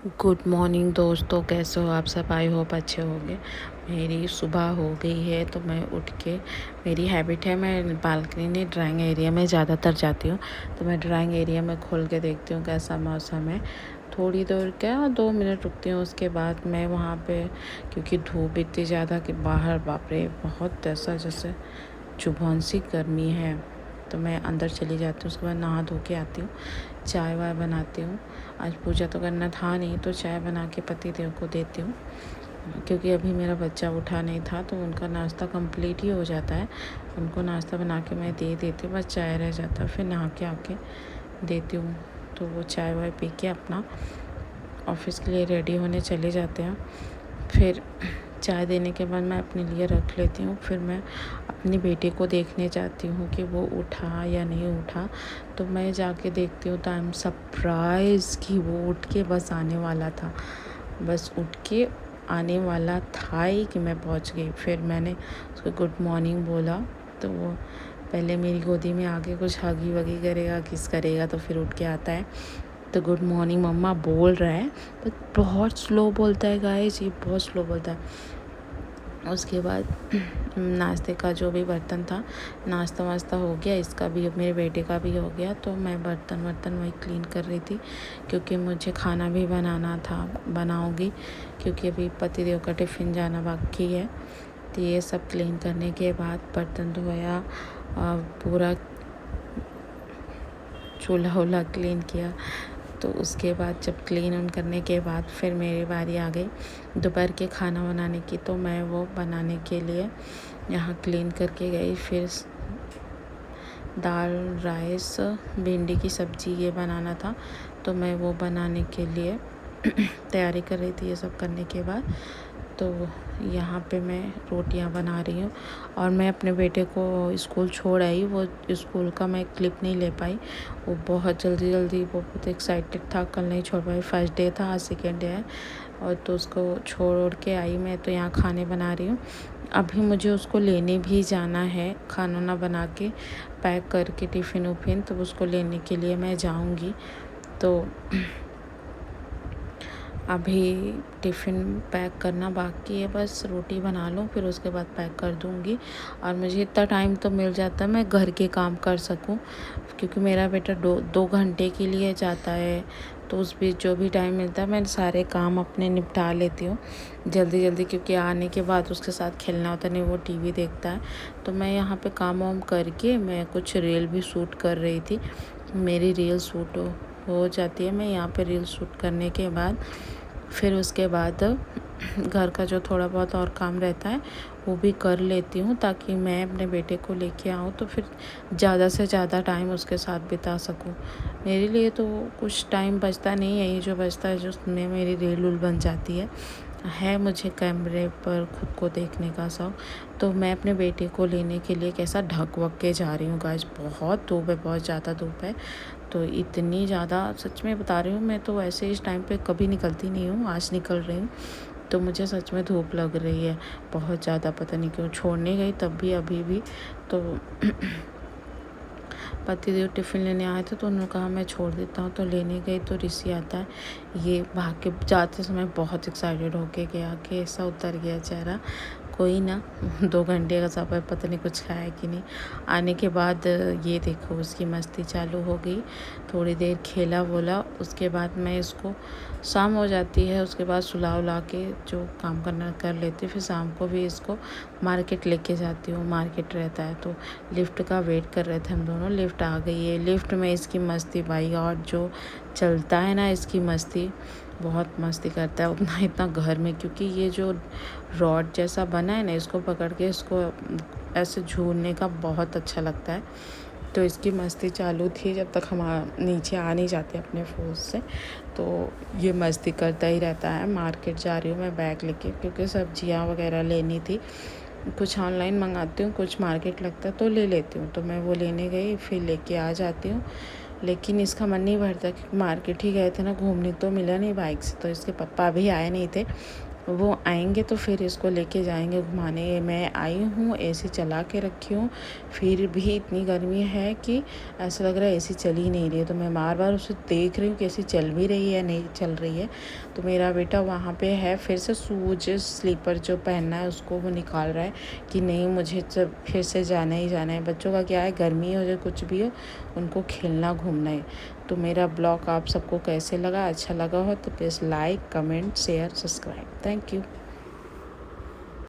Good morning दोस्तों, कैसे हो आप सब। आई होप अच्छे होंगे। मेरी सुबह हो गई है तो मैं उठ के, मेरी हैबिट है मैं बालकनी में ड्राइंग एरिया में ज़्यादातर जाती हूँ। तो मैं ड्राइंग एरिया में खोल के देखती हूँ कैसा मौसम है। थोड़ी देर क्या 2 मिनट रुकती हूँ, उसके बाद मैं वहाँ पे, क्योंकि धूप इतनी ज़्यादा कि बाहर बाप रे बहुत ऐसा जैसे चुभन सी गर्मी है, तो मैं अंदर चली जाती हूँ। उसके बाद नहा धो के आती हूँ, चाय वाय बनाती हूँ। आज पूजा तो करना था नहीं तो चाय बना के पति देव को देती हूँ, क्योंकि अभी मेरा बच्चा उठा नहीं था तो उनका नाश्ता कंप्लीट ही हो जाता है। उनको नाश्ता बना के मैं दे देती हूँ, बस चाय रह जाता है, फिर नहा के आके देती हूँ। तो वो चाय वाय पी के अपना ऑफिस के लिए रेडी होने चले जाते हैं। फिर चाय देने के बाद मैं अपने लिए रख लेती हूँ। फिर मैं अपनी बेटी को देखने जाती हूँ कि वो उठा या नहीं उठा। तो मैं जाके देखती हूँ तो आई एम सरप्राइज़ कि वो उठ के बस आने वाला था, बस उठ के आने वाला था ही कि मैं पहुँच गई। फिर मैंने उसको गुड मॉर्निंग बोला तो वो पहले मेरी गोदी में आके कुछ हगी वगी करेगा, किस करेगा, तो फिर उठ के आता है तो गुड मॉर्निंग मम्मा बोल रहा है, बट बहुत स्लो बोलता है गाइस, ये बहुत स्लो बोलता है। उसके बाद नाश्ते का जो भी बर्तन था, नाश्ता वास्ता हो गया, इसका भी, मेरे बेटे का भी हो गया। तो मैं बर्तन वही क्लीन कर रही थी, क्योंकि मुझे खाना भी बनाना था, बनाऊंगी, क्योंकि अभी पति देव का टिफ़िन जाना बाकी है। तो ये सब क्लीन करने के बाद बर्तन धोया, पूरा चूल्हा वूल्हा क्लीन किया। तो उसके बाद जब क्लीन करने के बाद फिर मेरी बारी आ गई दोपहर के खाना बनाने की। तो मैं वो बनाने के लिए यहाँ क्लीन करके गई। फिर दाल, राइस, भिंडी की सब्ज़ी ये बनाना था, तो मैं वो बनाने के लिए तैयारी कर रही थी। ये सब करने के बाद तो यहाँ पे मैं रोटियां बना रही हूँ। और मैं अपने बेटे को स्कूल छोड़ आई, वो स्कूल का मैं क्लिप नहीं ले पाई, वो बहुत जल्दी वो बहुत एक्साइटेड था, कल नहीं छोड़ पाई। फर्स्ट डे था, आज सेकेंड डे है, और तो उसको छोड़ के आई मैं। तो यहाँ खाने बना रही हूँ। अभी मुझे उसको लेने भी जाना है, खाना ना बना के पैक करके टिफ़िन उफ़िन, तो उसको लेने के लिए मैं जाऊँगी। तो अभी टिफ़िन पैक करना बाकी है, बस रोटी बना लूँ फिर उसके बाद पैक कर दूँगी। और मुझे इतना टाइम तो मिल जाता है मैं घर के काम कर सकूँ, क्योंकि मेरा बेटा 2 घंटे के लिए जाता है। तो उस बीच जो भी टाइम मिलता है मैं सारे काम अपने निपटा लेती हूँ जल्दी, क्योंकि आने के बाद उसके साथ खेलना होता नहीं, वो टीवी देखता है। तो मैं यहाँ पे काम वाम करके मैं कुछ रील भी शूट कर रही थी। मेरी रील शूट हो जाती है, मैं यहाँ पे रील शूट करने के बाद फिर उसके बाद घर का जो थोड़ा बहुत और काम रहता है वो भी कर लेती हूँ, ताकि मैं अपने बेटे को लेके आऊँ तो फिर ज़्यादा से ज़्यादा टाइम उसके साथ बिता सकूँ। मेरे लिए तो कुछ टाइम बचता नहीं है, ये जो बचता है जो उसमें मेरी रील उल बन जाती है मुझे कैमरे पर खुद को देखने का शौक। तो मैं अपने बेटे को लेने के लिए कैसा ढक वक के जा रही हूँ गाइस, बहुत धूप है, बहुत ज़्यादा धूप है। तो इतनी ज़्यादा, सच में बता रही हूँ, मैं तो वैसे इस टाइम पे कभी निकलती नहीं हूँ, आज निकल रही हूँ। तो मुझे सच में धूप लग रही है बहुत ज़्यादा, पता नहीं क्यों। छोड़ने गई तब भी, अभी भी तो पतिदेव टिफ़िन लेने आए थे तो उन्होंने कहा मैं छोड़ देता हूँ, तो लेने गई तो ऋषि आता है। ये भाग के जाते समय बहुत एक्साइटेड होके गया कि ऐसा उतर गया चेहरा। कोई ना, 2 घंटे का सफ़र, पता नहीं कुछ खाया कि नहीं। आने के बाद ये देखो उसकी मस्ती चालू हो गई, थोड़ी देर खेला बोला। उसके बाद मैं इसको, शाम हो जाती है, उसके बाद सुला उला के जो काम करना कर लेती हूँ। फिर शाम को भी इसको मार्केट लेके जाती हूँ, मार्केट रहता है तो लिफ्ट का वेट कर रहे थे हम दोनों। लिफ्ट आ गई है, लिफ्ट में इसकी मस्ती भाई, और जो चलता है ना इसकी मस्ती, बहुत मस्ती करता है उतना इतना घर में, क्योंकि ये जो रॉड जैसा बना है ना, इसको पकड़ के इसको ऐसे झूलने का बहुत अच्छा लगता है। तो इसकी मस्ती चालू थी जब तक हम नीचे आ नहीं जाते अपने फोर्स से, तो ये मस्ती करता ही रहता है। मार्केट जा रही हूँ मैं बैग लेके, क्योंकि सब्जियाँ वगैरह लेनी थी। कुछ ऑनलाइन मंगाती हूँ, कुछ मार्केट लगता है तो ले लेती हूँ। तो मैं वो लेने गई, फिर लेके आ जाती हूँ। लेकिन इसका मन नहीं भरता, क्योंकि मार्केट ही गए थे ना घूमने, तो मिला नहीं बाइक से। तो इसके पापा भी आए नहीं थे, वो आएंगे तो फिर इसको लेके जाएंगे घुमाने। मैं आई हूँ, एसी चला के रखी हूँ, फिर भी इतनी गर्मी है कि ऐसा लग रहा है एसी चल ही नहीं रही है। तो मैं बार बार उसे देख रही हूँ कि एसी चल भी रही है नहीं चल रही है। तो मेरा बेटा वहाँ पे है, फिर से शूज स्लीपर जो पहनना है उसको वो निकाल रहा है कि नहीं मुझे फिर से जाना ही जाना है। बच्चों का क्या है, गर्मी हो या कुछ भी हो, उनको खेलना घूमना है। तो मेरा ब्लॉग आप सबको कैसे लगा, अच्छा लगा हो तो please like, comment, share, subscribe. Thank you.